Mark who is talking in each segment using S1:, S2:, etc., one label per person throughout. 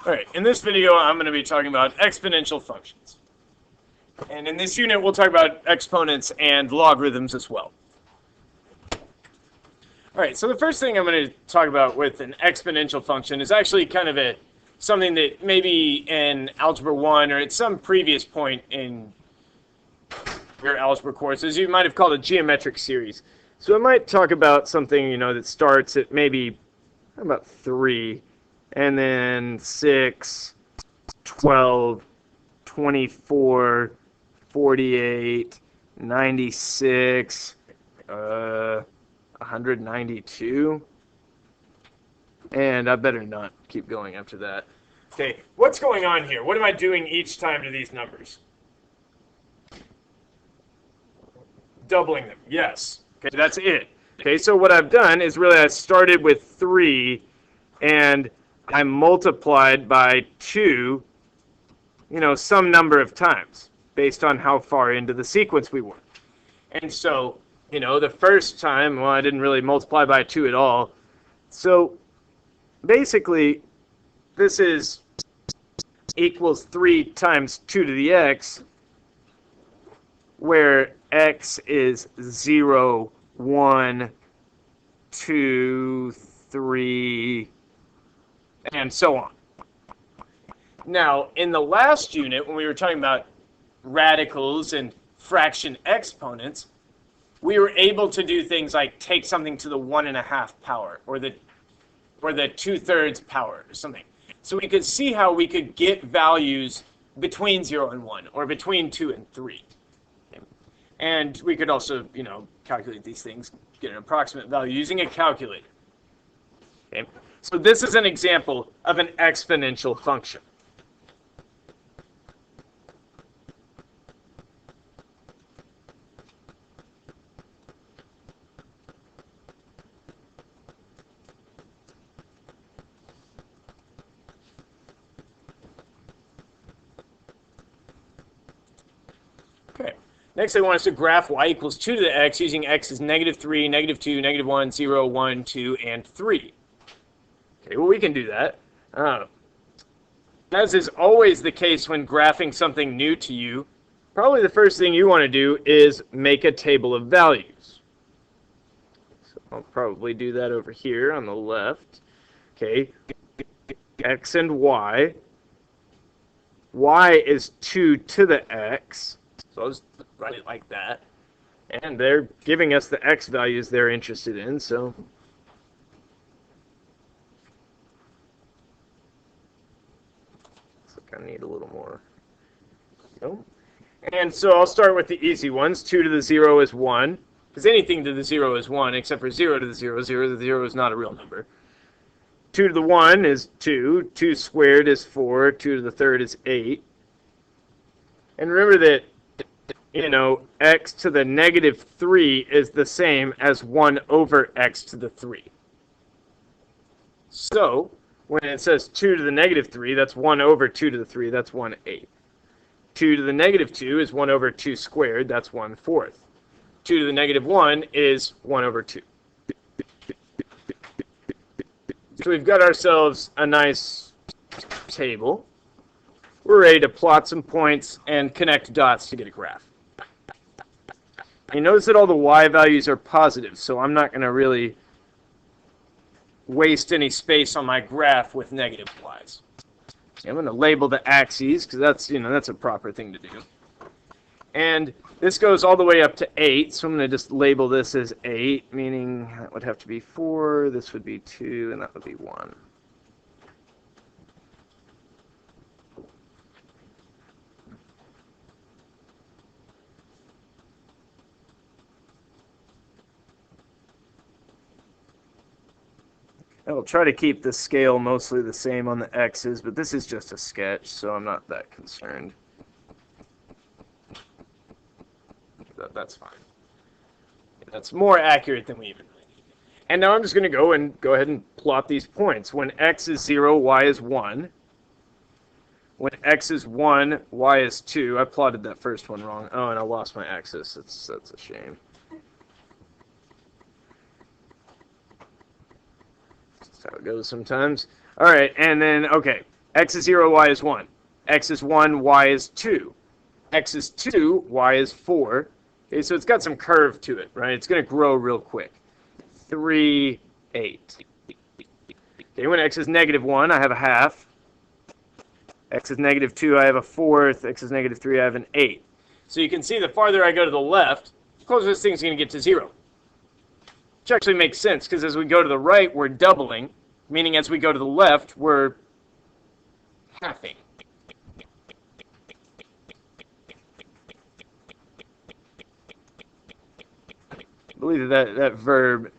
S1: Alright, in this video I'm going to be talking about exponential functions. And in this unit we'll talk about exponents and logarithms as well. Alright, so the first thing I'm going to talk about with an exponential function is actually kind of something that maybe in Algebra 1 or at some previous point in your algebra courses you might have called a geometric series. So I might talk about something, that starts at maybe about 3, and then 6, 12, 24, 48, 96, 192, and I better not keep going after that. Okay, what's going on here? What am I doing each time to these numbers? Doubling them, yes. Okay, that's it. Okay, so what I've done is really I started with 3, and I multiplied by 2, some number of times, based on how far into the sequence we were. And so, the first time, well, I didn't really multiply by 2 at all. So, basically, this is equals 3 times 2 to the x, where x is 0, 1, 2, 3, and so on. Now, in the last unit, when we were talking about radicals and fraction exponents, we were able to do things like take something to the 1.5 power, or the 2/3 power, or something. So we could see how we could get values between 0 and 1, or between 2 and 3. And we could also, calculate these things, get an approximate value using a calculator. Okay? So this is an example of an exponential function. Okay. Next, I want us to graph y equals 2 to the x using x as -3, -2, -1, 0, 1, 2, and 3. Okay, well, we can do that. As is always the case when graphing something new to you, probably the first thing you want to do is make a table of values. So I'll probably do that over here on the left. Okay, x and y. Y is 2 to the x. So I'll just write it like that. And they're giving us the x values they're interested in, so I need a little more. And so I'll start with the easy ones. 2 to the 0 is 1, because anything to the 0 is 1, except for 0 to the 0. 0 to the 0 is not a real number. 2 to the 1 is 2. 2 squared is 4. 2 to the 3rd is 8. And remember that, x to the -3 is the same as 1 over x to the 3. So when it says 2 to the -3, that's 1 over 2 to the 3, that's 1/8. 2 to the -2 is 1 over 2 squared, that's 1/4. 2 to the -1 is 1 over 2. So we've got ourselves a nice table. We're ready to plot some points and connect dots to get a graph. You notice that all the y values are positive, so I'm not going to really waste any space on my graph with negative y's. I'm going to label the axes because that's a proper thing to do. And this goes all the way up to 8, so I'm going to just label this as 8, meaning that would have to be 4, this would be 2, and that would be 1. I'll try to keep the scale mostly the same on the x's, but this is just a sketch, so I'm not that concerned. That's fine. That's more accurate than we even really need. And now I'm just going to go ahead and plot these points. When x is 0, y is 1. When x is 1, y is 2. I plotted that first one wrong. Oh, and I lost my axis. That's a shame. That's how it goes sometimes. All right, and then, okay. X is 0, y is 1. X is 1, y is 2. X is 2, y is 4. Okay, so it's got some curve to it, right? It's going to grow real quick. 3, 8. Okay, when x is negative 1, I have a half. X is negative 2, I have a fourth. X is negative 3, I have an 8. So you can see the farther I go to the left, the closer this thing's going to get to 0. Which actually makes sense, because as we go to the right, we're doubling, meaning as we go to the left, we're halving. I believe that verb,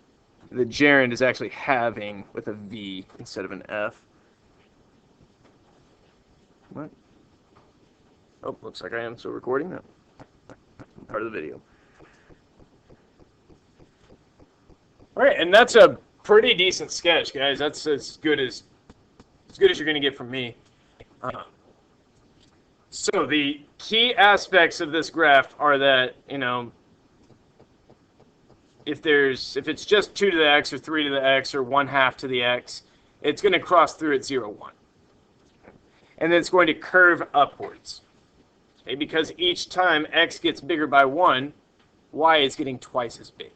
S1: the gerund, is actually having with a V instead of an F. What? Oh, looks like I am still recording that. Part of the video. All right, and that's a pretty decent sketch, guys. That's as good as you're going to get from me. So the key aspects of this graph are that, you know, if it's just 2 to the x or 3 to the x or 1/2 to the x, it's going to cross through at 0, 1. And then it's going to curve upwards. Okay, because each time x gets bigger by 1, y is getting twice as big.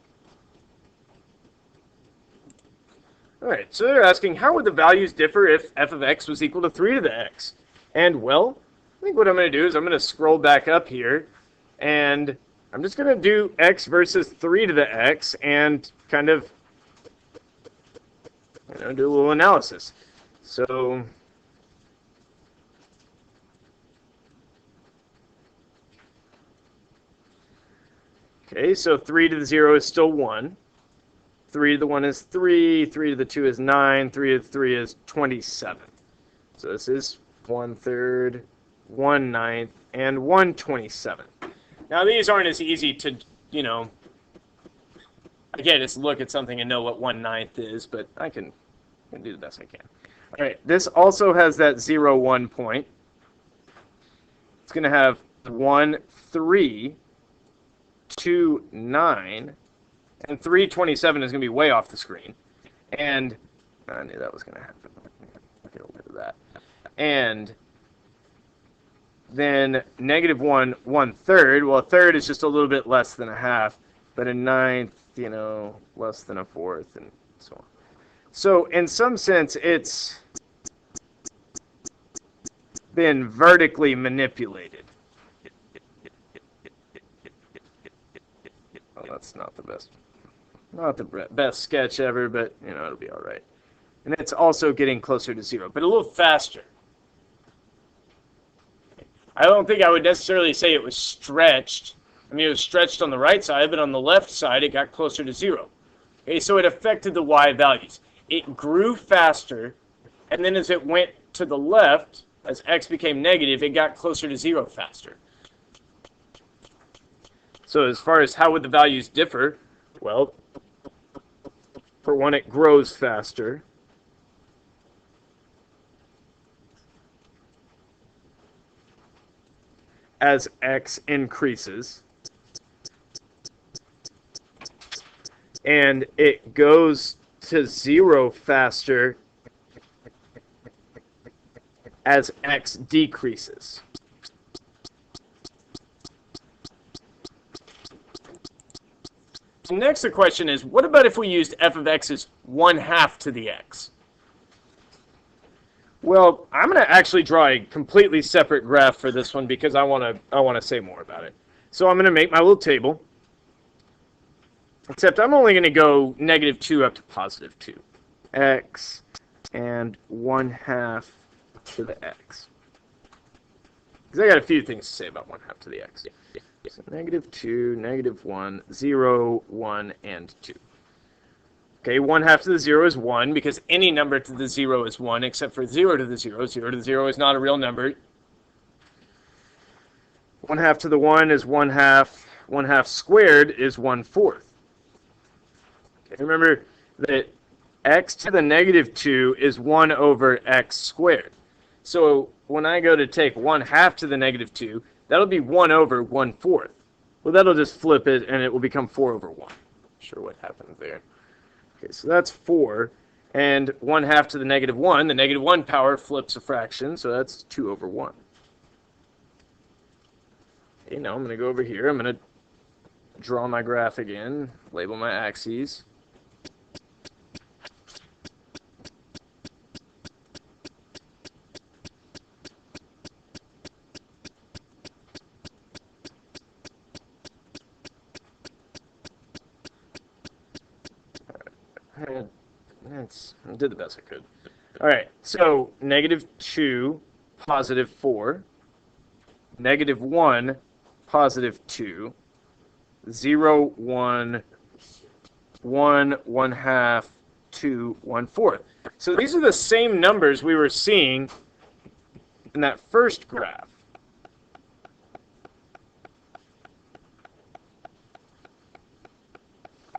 S1: All right, so they're asking, how would the values differ if f of x was equal to 3 to the x? And, well, I think what I'm going to do is I'm going to scroll back up here, and I'm just going to do x versus 3 to the x and kind of, you know, do a little analysis. So, okay, so 3 to the 0 is still 1. 3 to the 1 is 3. 3 to the 2 is 9. 3 to the 3 is 27. So this is 1/3, 1/9, and 1/27. Now these aren't as easy to, you know, again, just look at something and know what 1/9 is, but I can do the best I can. All right, this also has that 0, 1 point. It's going to have 1, 3, 2, 9, and 3/27 is going to be way off the screen. And I knew that was going to happen. Get a bit of that. And then negative 1, 1/3. Well, a third is just a little bit less than a half, but a ninth, you know, less than a fourth, and so on. So in some sense, it's been vertically manipulated. Well, that's not the best sketch ever, but you know, it'll be all right. And it's also getting closer to 0, but a little faster. I don't think I would necessarily say it was stretched. I mean, it was stretched on the right side, but on the left side, it got closer to 0. Okay, so it affected the y values. It grew faster, and then as it went to the left, as x became negative, it got closer to 0 faster. So as far as how would the values differ, well, for one, it grows faster. As x increases. And it goes to 0 faster as x decreases. So next the question is, what about if we used f of x as 1/2 to the x? Well, I'm going to actually draw a completely separate graph for this one because I want to say more about it. So I'm going to make my little table. Except I'm only going to go -2 up to +2. X and 1/2 to the x. Because I got a few things to say about 1/2 to the x. So -2, -1, 0, 1, and 2. Okay, 1/2 to the 0 is 1 because any number to the 0 is 1 except for 0 to the 0. 0 to the 0 is not a real number. 1/2 to the 1 is 1/2. 1/2 squared is 1/4. Okay, remember that x to the -2 is 1 over x squared. So when I go to take 1/2 to the -2, that'll be 1 over 1/4. Well, that'll just flip it and it will become 4 over 1. Not sure what happened there. Okay, so that's 4. And 1/2 to the -1, the -1 power flips a fraction, so that's 2 over 1. Okay, now I'm going to go over here. I'm going to draw my graph again, label my axes. I did the best I could. All right, so -2, +4, -1, +2, 0, 1, 1, 1/2, 2, 1/4. So these are the same numbers we were seeing in that first graph.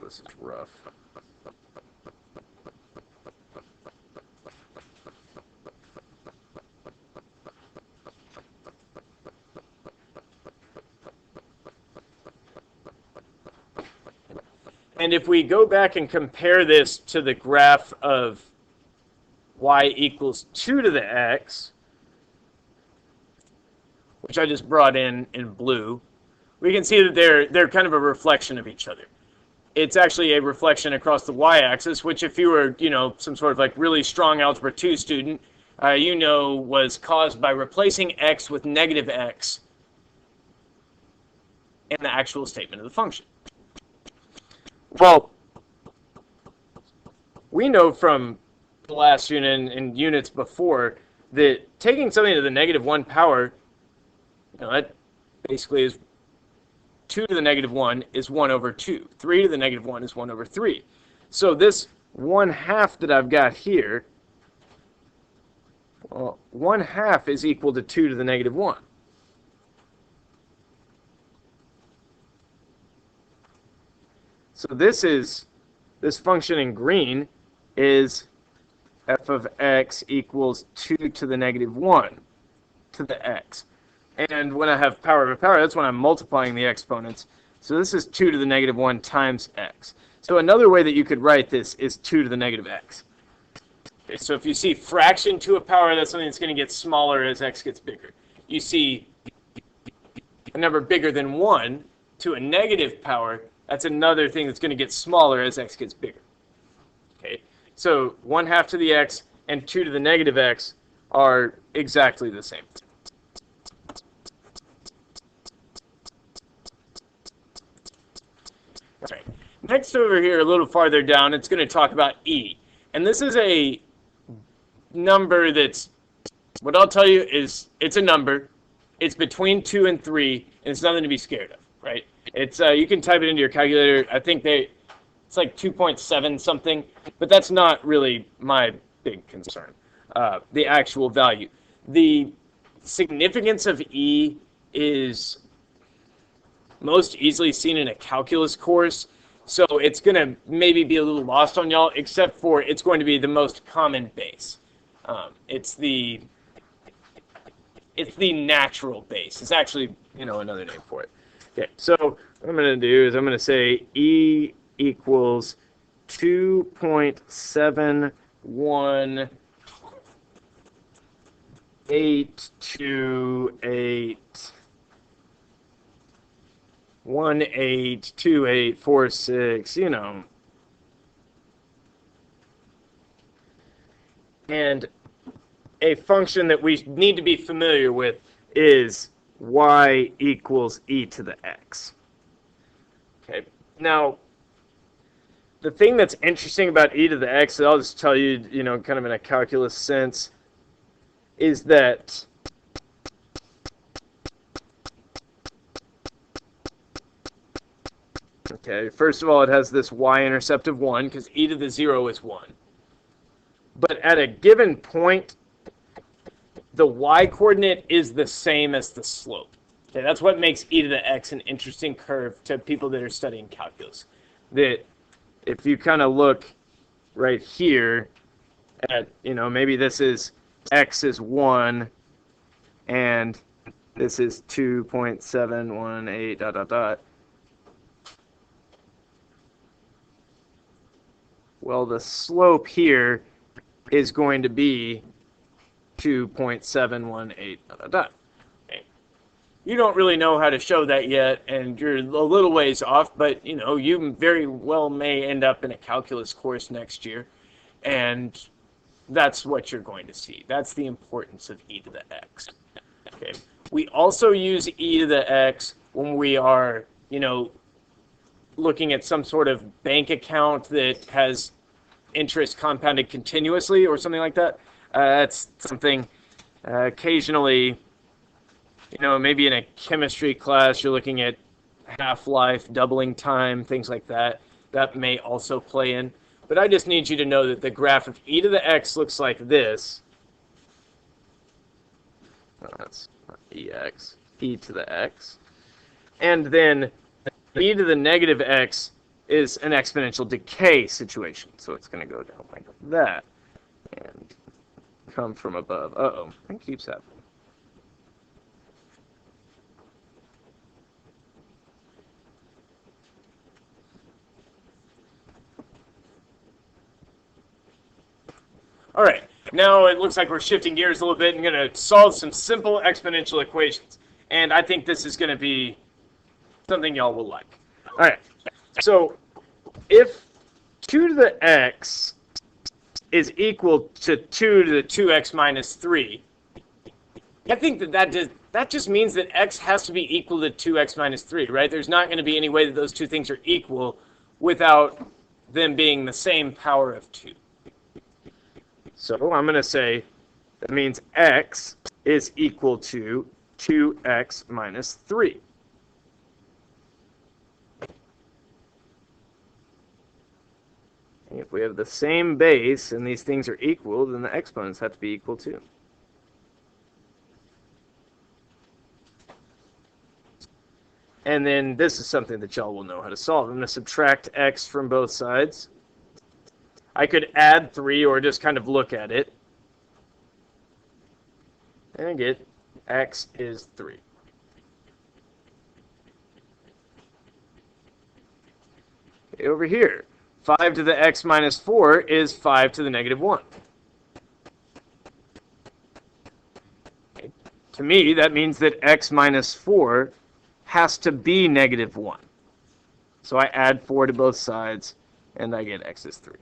S1: This is rough. And if we go back and compare this to the graph of y equals 2 to the x, which I just brought in blue, we can see that they're kind of a reflection of each other. It's actually a reflection across the y-axis, which if you were, some sort of like really strong algebra 2 student, was caused by replacing x with -x in the actual statement of the function. Well, we know from the last unit and units before that taking something to the -1 power, that basically is 2 to the -1 is 1 over 2. 3 to the -1 is 1 over 3. So this 1/2 that I've got here, well, 1/2 is equal to 2 to the -1. So this function in green is f of x equals 2 to the -1 to the x. And when I have power of a power, that's when I'm multiplying the exponents. So this is 2 to the -1 times x. So another way that you could write this is 2 to the -x. Okay, so if you see fraction to a power, that's something that's going to get smaller as x gets bigger. You see a number bigger than 1 to a negative power, that's another thing that's going to get smaller as x gets bigger. Okay, so 1/2 to the x and 2 to the -x are exactly the same. All right. Next over here, a little farther down, it's going to talk about e. And this is a number that's, what I'll tell you is, it's a number. It's between 2 and 3, and it's nothing to be scared of, right? It's you can type it into your calculator. I think it's like 2.7 something, but that's not really my big concern. The actual value. The significance of e is most easily seen in a calculus course, so it's going to maybe be a little lost on y'all, except for it's going to be the most common base. It's the natural base. It's actually, another name for it. Okay, so what I'm going to do is I'm going to say e equals 2.71828 182846, And a function that we need to be familiar with is y equals e to the x. Okay, now the thing that's interesting about e to the x, that I'll just tell you, kind of in a calculus sense, is that okay, first of all, it has this y-intercept of 1, because e to the 0 is 1. But at a given point, the y-coordinate is the same as the slope. Okay, that's what makes e to the x an interesting curve to people that are studying calculus. That if you kind of look right here at, maybe this is x is 1, and this is 2.718 dot dot dot. Well, the slope here is going to be 2.718. Okay. You don't really know how to show that yet, and you're a little ways off, but you very well may end up in a calculus course next year, and that's what you're going to see. That's the importance of e to the x. Okay. We also use e to the x when we are, looking at some sort of bank account that has interest compounded continuously or something like that. That's something occasionally, maybe in a chemistry class, you're looking at half-life, doubling time, things like that. That may also play in. But I just need you to know that the graph of e to the x looks like this. That's not ex, e to the x. And then e to the negative x is an exponential decay situation. So it's going to go down like that and come from above. Uh-oh, it keeps happening. All right, now it looks like we're shifting gears a little bit and going to solve some simple exponential equations. And I think this is going to be something y'all will like. All right, so if 2 to the x is equal to 2 to the 2x minus 3, I think that just means that x has to be equal to 2x minus 3, right? There's not going to be any way that those two things are equal without them being the same power of 2. So I'm going to say that means x is equal to 2x minus 3. If we have the same base and these things are equal, then the exponents have to be equal too. And then this is something that y'all will know how to solve. I'm going to subtract x from both sides. I could add 3 or just kind of look at it. And I get x is 3. Okay, over here, 5 to the x minus 4 is 5 to the negative 1. Okay. To me, that means that x minus 4 has to be negative 1. So I add 4 to both sides, and I get x is 3.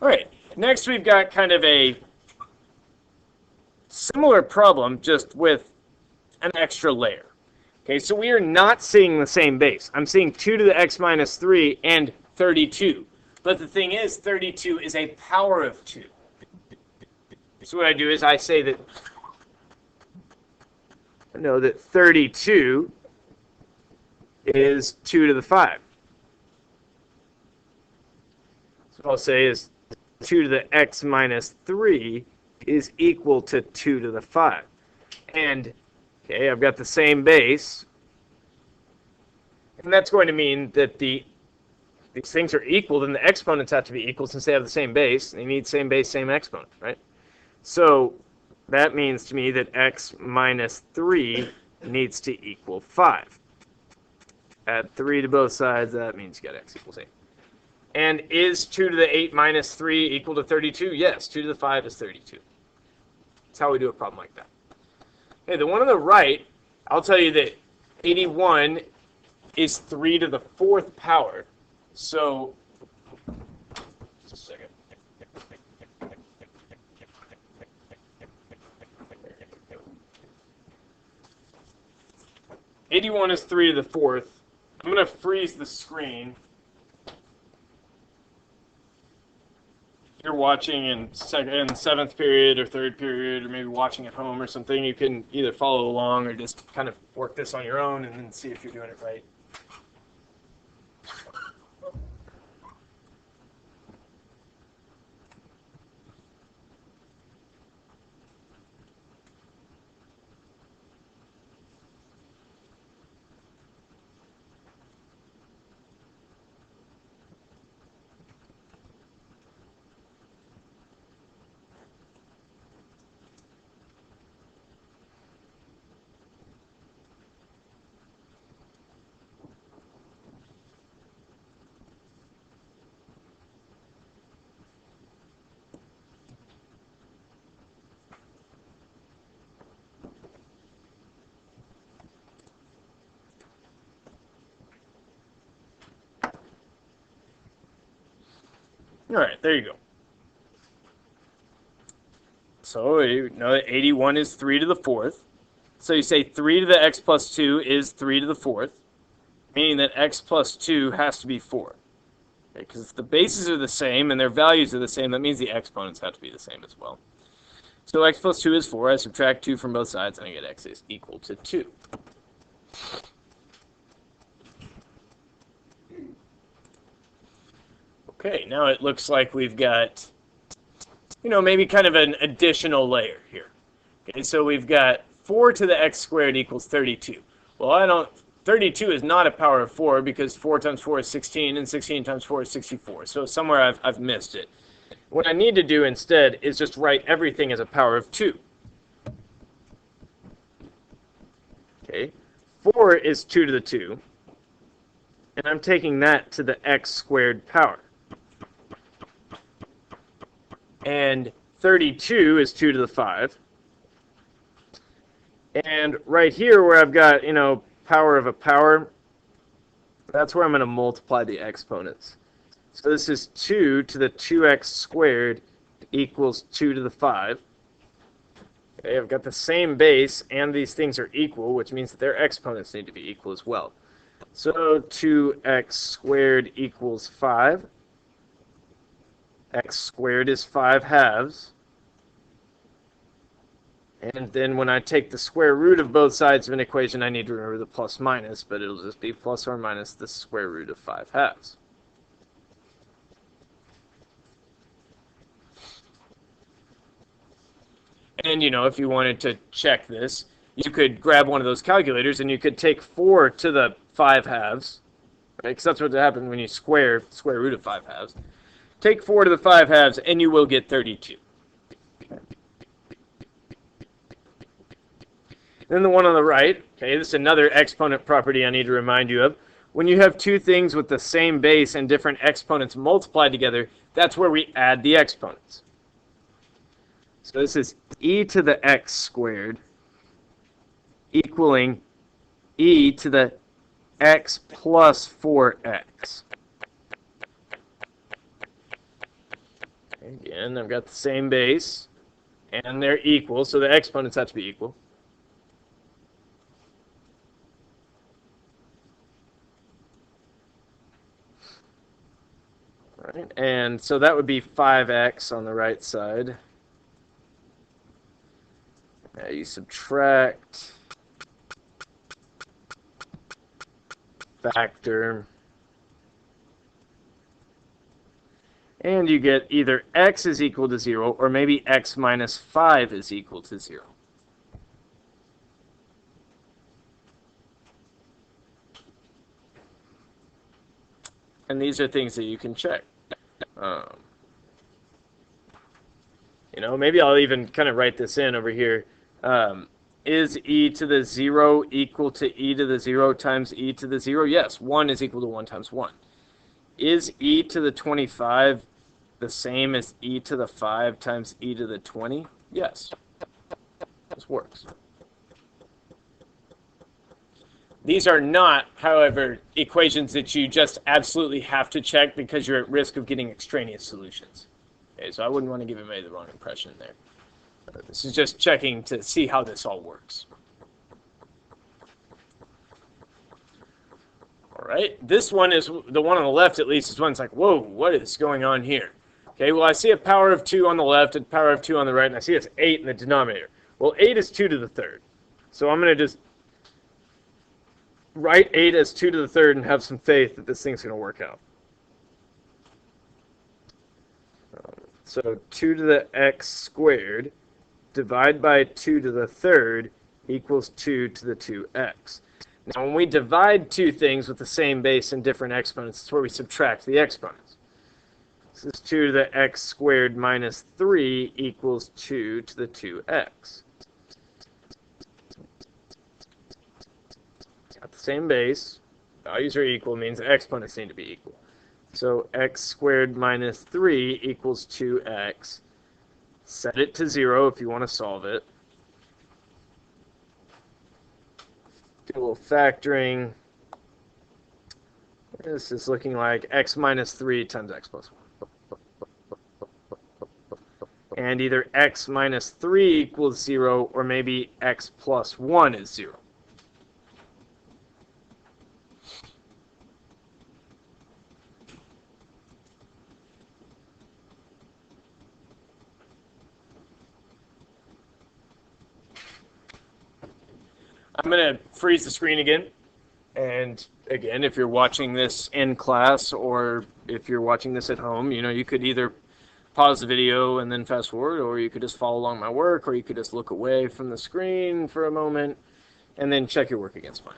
S1: All right, next we've got kind of a similar problem, just with an extra layer. Okay, so we are not seeing the same base. I'm seeing 2 to the x minus 3 and 32. But the thing is, 32 is a power of 2. So what I do is I say that, I know that 32 is 2 to the 5. So what I'll say is 2 to the x minus 3 is equal to 2 to the 5. And, okay, I've got the same base. And that's going to mean that these things are equal, then the exponents have to be equal since they have the same base. They need same base, same exponent, right? So that means to me that x minus 3 needs to equal 5. Add 3 to both sides, that means you got x equals 8. And is 2 to the 8 minus 3 equal to 32? Yes, 2 to the 5 is 32. That's how we do a problem like that. Okay, the one on the right, I'll tell you that 81 is 3 to the 4th power. So, just a second. 81 is 3 to the 4th. I'm going to freeze the screen. If you're watching in 7th period or 3rd period, or maybe watching at home or something, you can either follow along or just kind of work this on your own and then see if you're doing it right. All right, there you go. So you know that 81 is 3 to the 4th. So you say 3 to the x plus 2 is 3 to the 4th, meaning that x plus 2 has to be 4. Because if the bases are the same and their values are the same, that means the exponents have to be the same as well. So x plus 2 is 4. I subtract 2 from both sides, and I get x is equal to 2. Okay, now it looks like we've got, maybe kind of an additional layer here. Okay, so we've got 4 to the x squared equals 32. Well, 32 is not a power of 4 because 4 times 4 is 16, and 16 times 4 is 64. So somewhere I've missed it. What I need to do instead is just write everything as a power of 2. Okay, 4 is 2 to the 2, and I'm taking that to the x squared power. And 32 is 2 to the 5. And right here where I've got, power of a power, that's where I'm going to multiply the exponents. So this is 2 to the 2x squared equals 2 to the 5. Okay, I've got the same base, and these things are equal, which means that their exponents need to be equal as well. So 2x squared equals 5. X squared is 5 halves. And then when I take the square root of both sides of an equation, I need to remember the plus minus, but it'll just be plus or minus the square root of 5 halves. And, if you wanted to check this, you could grab one of those calculators and you could take 4 to the 5 halves, right? Because that's what happens when you square the square root of 5 halves. Take 4 to the 5 halves, and you will get 32. Then the one on the right, okay, this is another exponent property I need to remind you of. When you have two things with the same base and different exponents multiplied together, that's where we add the exponents. So this is e to the x squared equaling e to the x plus 4x. Again, I've got the same base, and they're equal, so the exponents have to be equal. Right, and so that would be 5x on the right side. Now you subtract, factor, and you get either x is equal to 0 or maybe x minus 5 is equal to 0. And these are things that you can check. Maybe I'll even kind of write this in over here. Is e to the 0 equal to e to the 0 times e to the 0? Yes, 1 is equal to 1 times 1. Is e to the 25 the same as e to the 5 times e to the 20? Yes. This works. These are not, however, equations that you just absolutely have to check because you're at risk of getting extraneous solutions. Okay, so I wouldn't want to give anybody the wrong impression there. This is just checking to see how this all works. All right, this one is the one on the left, at least, is one that's like, whoa, what is going on here? Okay, well, I see a power of 2 on the left and power of 2 on the right, and I see it's 8 in the denominator. Well, 8 is 2 to the 3rd. So I'm going to just write 8 as 2 to the 3rd and have some faith that this thing's going to work out. So 2 to the x squared divide by 2 to the 3rd equals 2 to the 2x. Now, when we divide two things with the same base and different exponents, that's where we subtract the exponents. This is 2 to the x squared minus 3 equals 2 to the 2x. Got the same base. Values are equal, means the exponents need to be equal. So x squared minus 3 equals 2x. Set it to 0 if you want to solve it. Do a little factoring. This is looking like x minus 3 times x plus 1. And either x minus 3 equals 0, or maybe x plus 1 is 0. I'm going to freeze the screen again. And again, if you're watching this in class or if you're watching this at home, you could either pause the video and then fast forward, or you could just follow along my work, or you could just look away from the screen for a moment and then check your work against mine.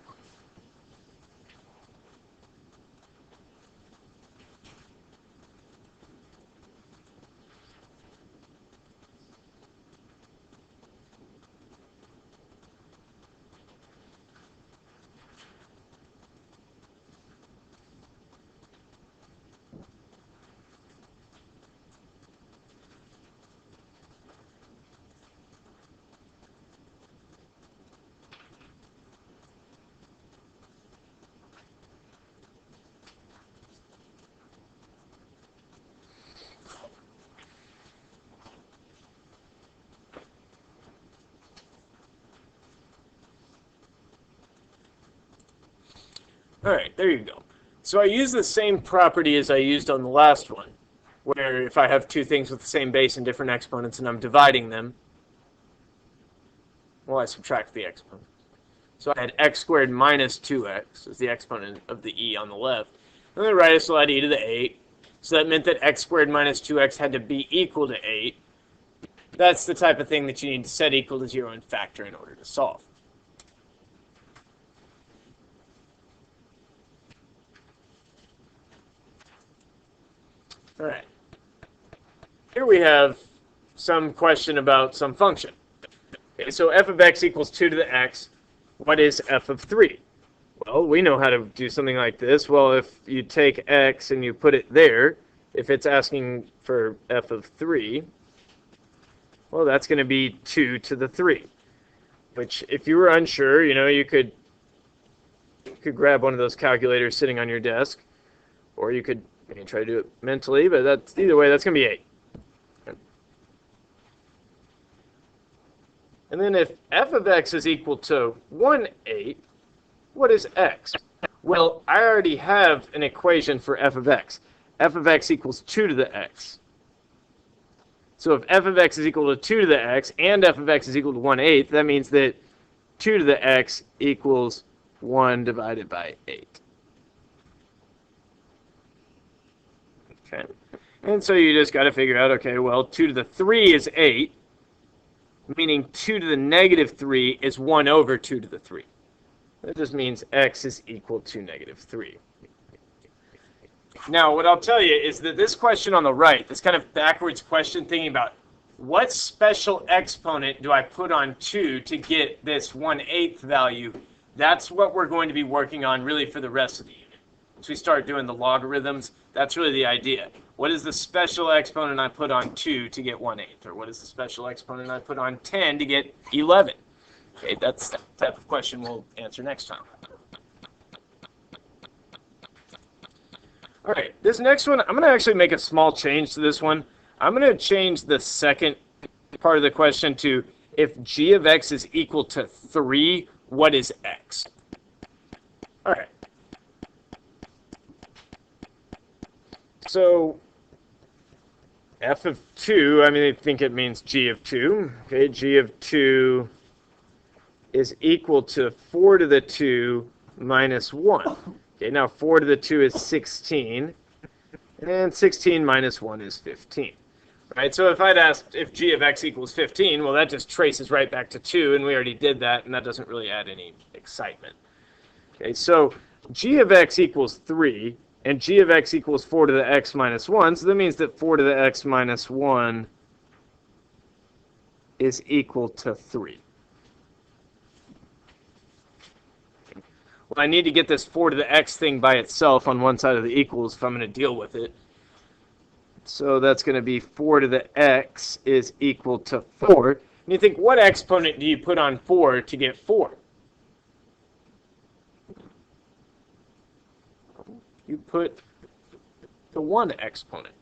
S1: All right, there you go. So I use the same property as I used on the last one, where if I have two things with the same base and different exponents and I'm dividing them, well, I subtract the exponent. So I had x squared minus 2x as the exponent of the e on the left. On the right, I still had e to the 8. So that meant that x squared minus 2x had to be equal to 8. That's the type of thing that you need to set equal to 0 and factor in order to solve. All right. Here we have some question about some function. Okay, so f of x equals 2 to the x. What is f of 3? Well, we know how to do something like this. Well, if you take x and you put it there, if it's asking for f of 3, well, that's going to be 2 to the 3. Which, if you were unsure, you could grab one of those calculators sitting on your desk, or you could try to do it mentally, but that's either way, that's going to be 8. And then if f of x is equal to 1/8, what is x? Well, I already have an equation for f of x. F of x equals 2 to the x. So if f of x is equal to 2 to the x and f of x is equal to 1/8, that means that 2 to the x equals 1 divided by 8. Okay. And so you just got to figure out, okay, well, 2 to the 3 is 8, meaning 2 to the negative 3 is 1 over 2 to the 3. That just means x is equal to negative 3. Now, what I'll tell you is that this question on the right, this kind of backwards question thinking about what special exponent do I put on 2 to get this 1/8 value, that's what we're going to be working on really for the rest of the unit. Once we start doing the logarithms, that's really the idea. What is the special exponent I put on 2 to get 1/8? Or what is the special exponent I put on 10 to get 11? Okay, that's the type of question we'll answer next time. All right, this next one, I'm going to actually make a small change to this one. I'm going to change the second part of the question to if g of x is equal to 3, what is x? All right. So f of 2, I think it means g of 2. Okay, g of 2 is equal to 4 to the 2 minus 1. Okay, now 4 to the 2 is 16, and 16 minus 1 is 15. Right, so if I'd asked if g of x equals 15, well, that just traces right back to 2, and we already did that, and that doesn't really add any excitement. Okay, so g of x equals 3, and g of x equals 4 to the x minus 1, so that means that 4 to the x minus 1 is equal to 3. Well, I need to get this 4 to the x thing by itself on one side of the equals if I'm going to deal with it. So that's going to be 4 to the x is equal to 4. And you think, what exponent do you put on 4 to get 4? You put the 1 exponent.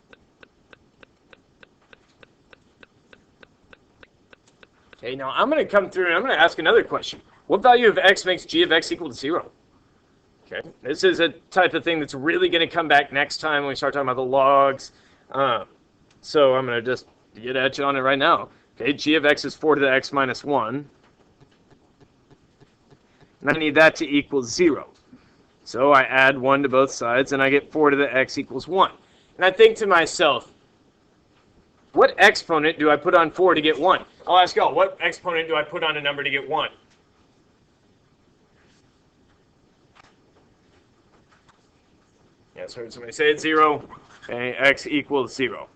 S1: Okay, now I'm going to come through and I'm going to ask another question. What value of x makes g of x equal to 0? Okay, this is a type of thing that's really going to come back next time when we start talking about the logs. So I'm going to just get at you on it right now. Okay, g of x is 4 to the x minus 1. And I need that to equal 0. So I add 1 to both sides, and I get 4 to the x equals 1. And I think to myself, what exponent do I put on 4 to get 1? I'll ask y'all, what exponent do I put on a number to get 1? Yes, heard somebody say it's 0. Okay, x equals 0.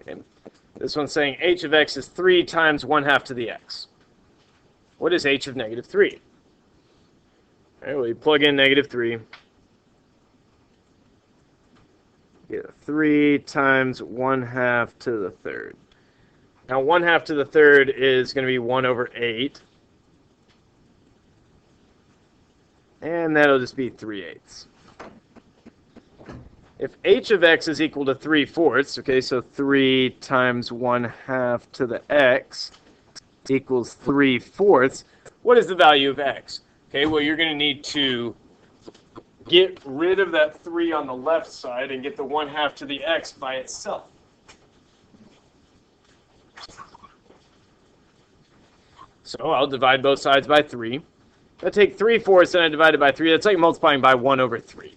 S1: Okay. This one's saying h of x is 3 times 1/2 to the x. What is h of negative 3? All right, well, you plug in negative 3. Get 3 times 1/2 to the third. Now, 1/2 to the third is going to be 1 over 8. And that'll just be 3/8. If h of x is equal to 3/4, okay, so 3 times 1/2 to the x equals 3/4, what is the value of x? Okay, well, you're going to need to get rid of that 3 on the left side and get the 1/2 to the x by itself. So I'll divide both sides by 3. If I take 3/4 and I divide it by 3, that's like multiplying by 1 over 3.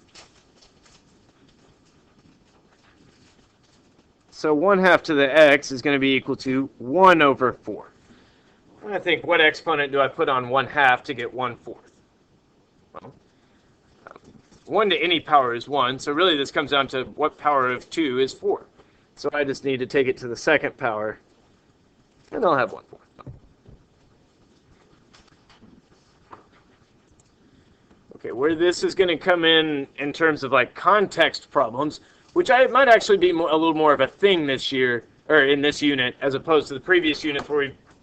S1: So 1/2 to the x is going to be equal to 1 over 4. And I think, what exponent do I put on 1/2 to get 1/4? Well, 1 to any power is 1, so really this comes down to what power of 2 is 4. So I just need to take it to the second power, and I'll have 1/4. Okay, where this is going to come in terms of like context problems, which I might actually be a little more of a thing this year, or in this unit, as opposed to the previous units where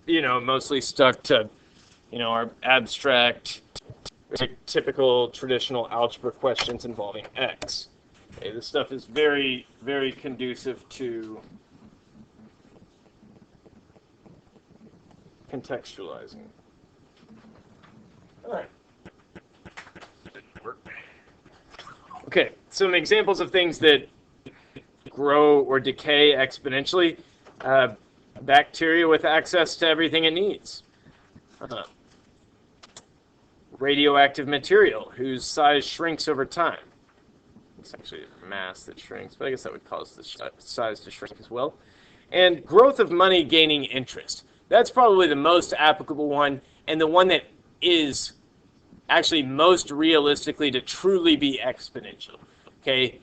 S1: we, mostly stuck to, our abstract, typical traditional algebra questions involving x. Okay, this stuff is very, very conducive to contextualizing. All right. Okay, some examples of things that grow or decay exponentially. Bacteria with access to everything it needs. Radioactive material whose size shrinks over time. It's actually a mass that shrinks, but I guess that would cause the size to shrink as well. And growth of money gaining interest. That's probably the most applicable one, and the one that is actually most realistically to truly be exponential. Okay.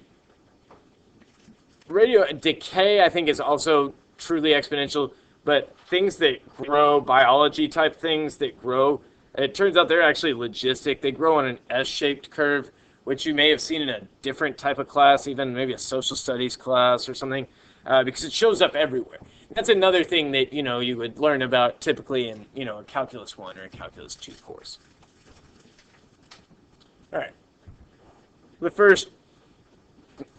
S1: Radio decay, I think, is also truly exponential, but things that grow, biology type things that grow, it turns out they're actually logistic. They grow on an S-shaped curve, which you may have seen in a different type of class, even maybe a social studies class or something, because it shows up everywhere. That's another thing that, you would learn about typically in, a Calculus 1 or a Calculus 2 course. All right. The first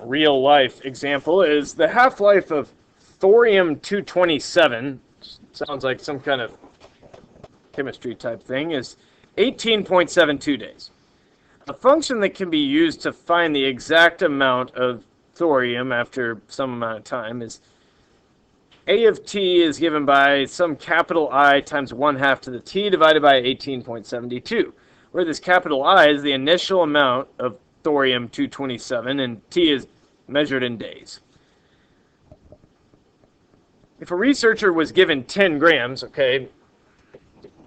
S1: real-life example is the half-life of thorium-227. Sounds like some kind of chemistry type thing. Is 18.72 days. A function that can be used to find the exact amount of thorium after some amount of time is a of t is given by some capital I times 1/2 to the t divided by 18.72. Where this capital I is the initial amount of thorium-227, and T is measured in days. If a researcher was given 10 grams, okay,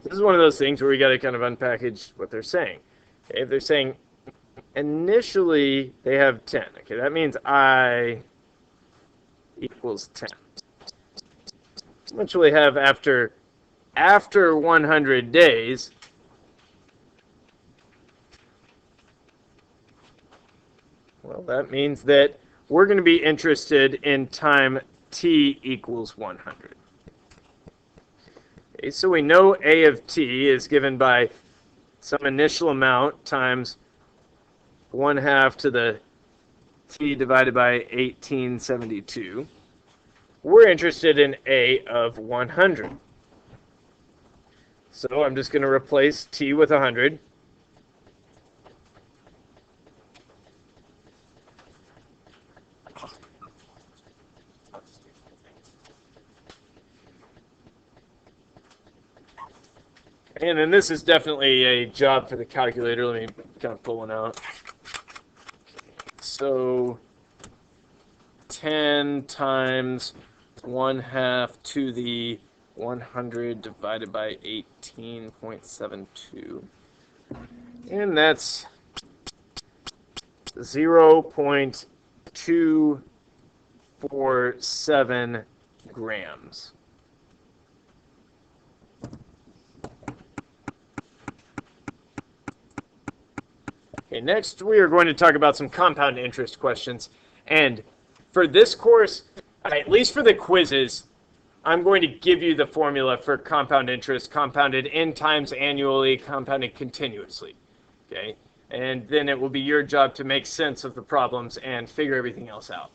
S1: this is one of those things where we got to kind of unpackage what they're saying. Okay, if they're saying initially they have 10, okay, that means I equals 10. How much will they have after 100 days? Well, that means that we're going to be interested in time t equals 100. Okay, so we know a of t is given by some initial amount times 1/2 to the t divided by 1872. We're interested in a of 100. So I'm just going to replace t with 100. And then this is definitely a job for the calculator. Let me kind of pull one out. So 10 times 1/2 to the 100 divided by 18.72. And that's 0.247 grams. Okay, next we are going to talk about some compound interest questions. And for this course, at least for the quizzes, I'm going to give you the formula for compound interest, compounded n times annually, compounded continuously. Okay, and then it will be your job to make sense of the problems and figure everything else out.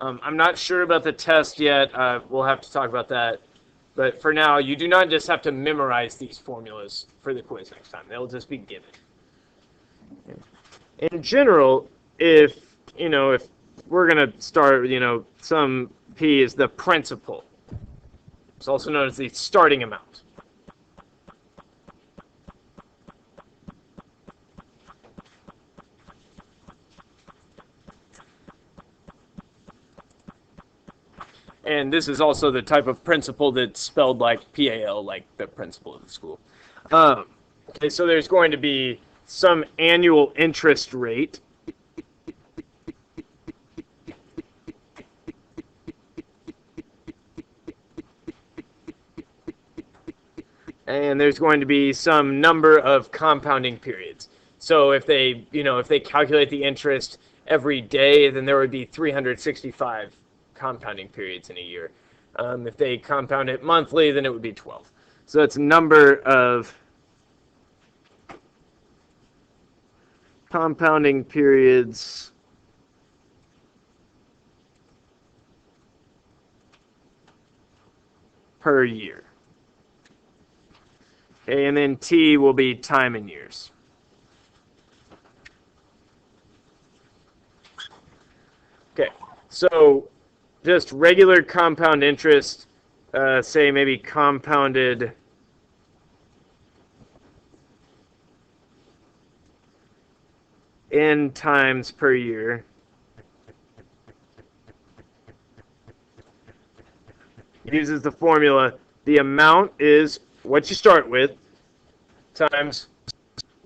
S1: I'm not sure about the test yet. We'll have to talk about that. But for now, you do not just have to memorize these formulas for the quiz next time. They'll just be given. In general, if we're going to start, some P is the principal. It's also known as the starting amount. And this is also the type of principal that's spelled like PAL, like the principal of the school. Okay, so there's going to be some annual interest rate. And there's going to be some number of compounding periods. So if they calculate the interest every day, then there would be 365 compounding periods in a year. If they compound it monthly, then it would be 12. So it's a number of compounding periods per year. Okay, and then T will be time in years. Okay, so just regular compound interest, say maybe compounded n times per year. Uses the formula, the amount is what you start with times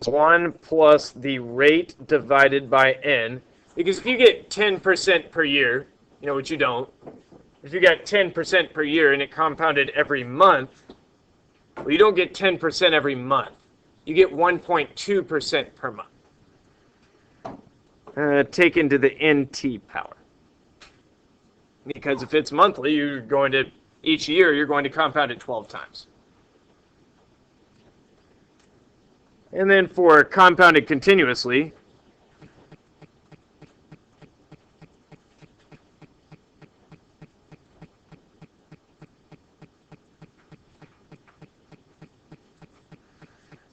S1: 1 plus the rate divided by n. Because if you get 10% per year, which you don't, if you got 10% per year and it compounded every month, well, you don't get 10% every month. You get 1.2% per month. Taken to the nt power. Because if it's monthly, each year you're going to compound it 12 times. And then for compounded continuously,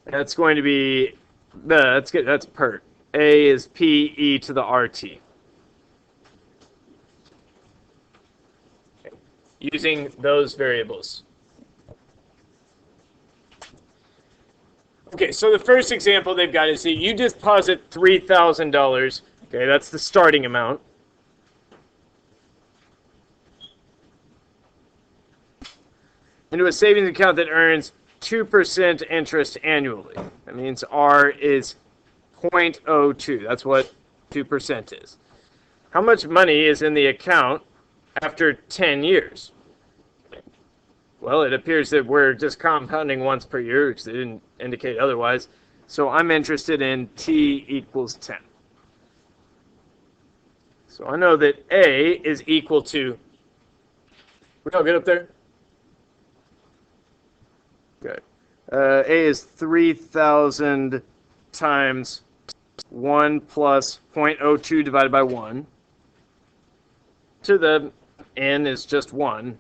S1: that's going to be, that's PERT. A is PE to the RT. Okay. Using those variables. Okay, so the first example they've got is that you deposit $3,000. Okay, that's the starting amount. Into a savings account that earns 2% interest annually. That means R is 0.02. That's what 2% is. How much money is in the account after 10 years? Well, it appears that we're just compounding once per year, because they didn't indicate otherwise. So I'm interested in t equals 10. So I know that A is equal to, we all get up there? Good. A is 3,000 times 1 plus 0.02 divided by 1. to the n is just 1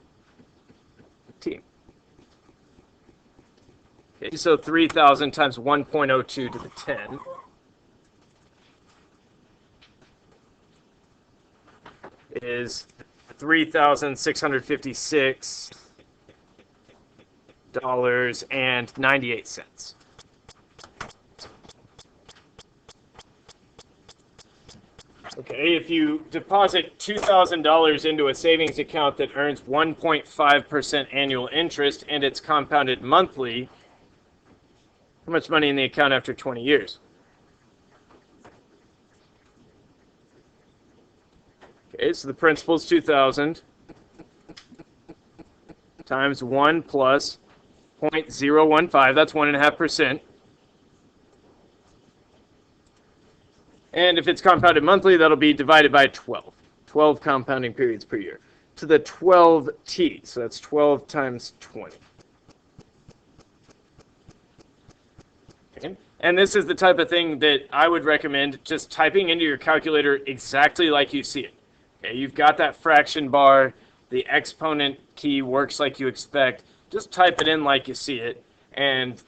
S1: t. Okay, so 3,000 times 1.02 to the 10 is $3,656.98. Okay, if you deposit $2,000 into a savings account that earns 1.5% annual interest and it's compounded monthly, how much money in the account after 20 years? Okay, so the principal is 2,000 times 1 plus 0.015, that's 1.5%. And if it's compounded monthly, that'll be divided by 12. 12 compounding periods per year. To the 12t, so that's 12 times 20. Okay. And this is the type of thing that I would recommend just typing into your calculator exactly like you see it. Okay, you've got that fraction bar, the exponent key works like you expect. Just type it in like you see it, and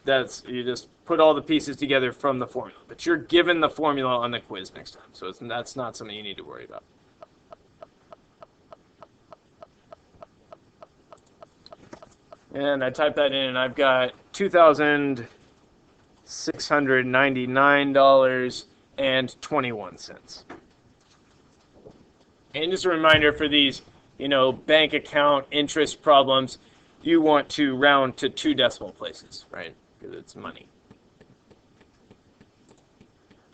S1: you just put all the pieces together from the formula. But you're given the formula on the quiz next time, so that's not something you need to worry about. And I type that in, and I've got $2,699.21. And just a reminder for these, bank account interest problems, you want to round to 2 decimal places, right? Because it's money.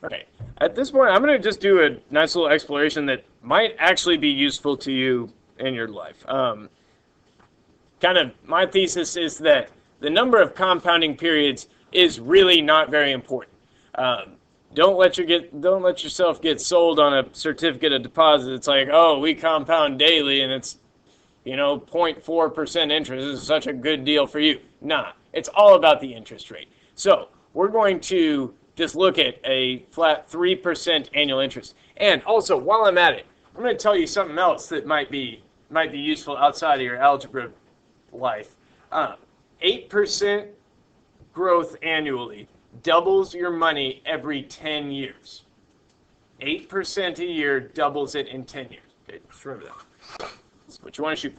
S1: Okay, at this point, I'm going to just do a nice little exploration that might actually be useful to you in your life. My thesis is that the number of compounding periods is really not very important. Don't let yourself get sold on a certificate of deposit. It's like, oh, we compound daily and it's 0.4% interest. This is such a good deal for you. Nah, it's all about the interest rate. So we're going to just look at a flat 3% annual interest. And also, while I'm at it, I'm going to tell you something else that might be useful outside of your algebra life. 8% growth annually doubles your money every 10 years. 8% a year doubles it in 10 years. Okay, just remember that. That's what you want to shoot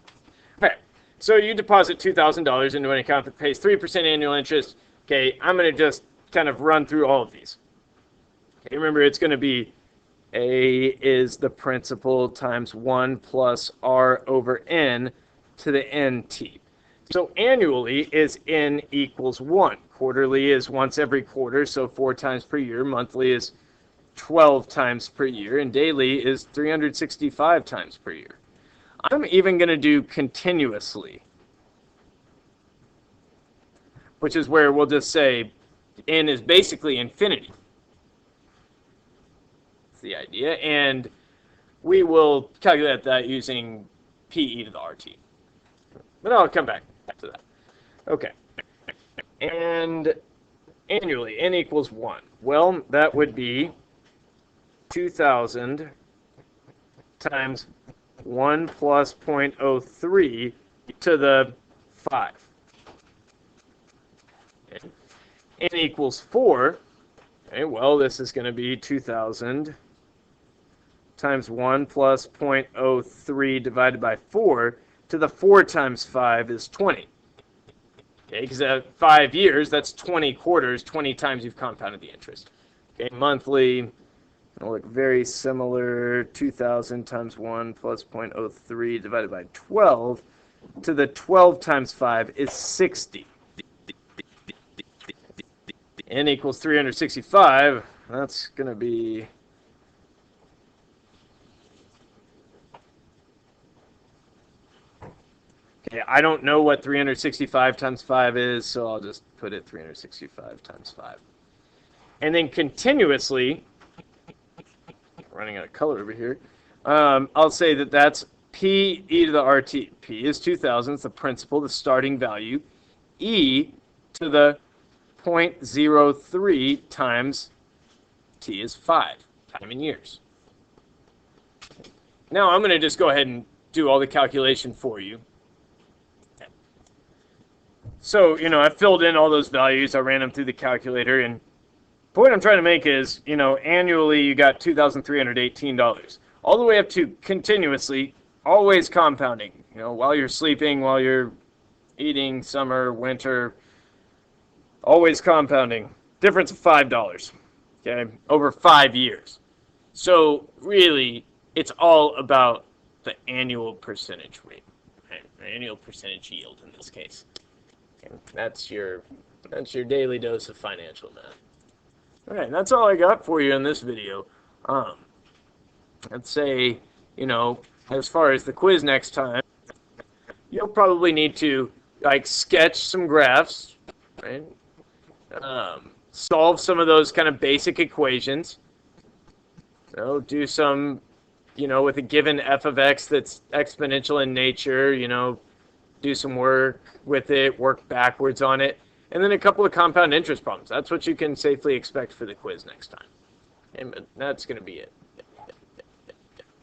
S1: for. Okay, so you deposit $2,000 into an account that pays 3% annual interest. Okay, I'm going to just kind of run through all of these. Okay, remember it's going to be A is the principal times 1 plus R over N to the NT. So annually is N equals 1. Quarterly is once every quarter, so 4 times per year. Monthly is 12 times per year. And daily is 365 times per year. I'm even going to do continuously, which is where we'll just say N is basically infinity. That's the idea. And we will calculate that using PE to the RT. But I'll come back to that. Okay. And annually, N equals 1. Well, that would be 2,000 times 1 plus 0.03 to the 5. Okay. N equals 4. Okay, well, this is going to be 2,000 times 1 plus 0.03 divided by 4 to the 4 times 5 is 20. Okay, because at 5 years, that's 20 quarters, 20 times you've compounded the interest. Okay, monthly, it'll look very similar. 2,000 times 1 plus 0.03 divided by 12 to the 12 times 5 is 60. N equals 365. That's going to be... Okay, I don't know what 365 times 5 is, so I'll just put it 365 times 5. And then continuously, running out of color over here, I'll say that that's P e to the RT. P is 2,000, it's the principal, the starting value. E to the 0.03 times T is 5, time in years. now I'm going to just go ahead and do all the calculation for you. So, I filled in all those values. I ran them through the calculator. And the point I'm trying to make is, annually you got $2,318. All the way up to continuously, always compounding. While you're sleeping, while you're eating, summer, winter, always compounding. Difference of $5, okay, over 5 years. So really, it's all about the annual percentage rate, right? Annual percentage yield in this case. Okay, that's your daily dose of financial math. All right, that's all I got for you in this video. Let's say, as far as the quiz next time, you'll probably need to sketch some graphs, right? Solve some of those kind of basic equations. So do some, with a given f of x that's exponential in nature, do some work with it, work backwards on it, and then a couple of compound interest problems. That's what you can safely expect for the quiz next time. And that's going to be it.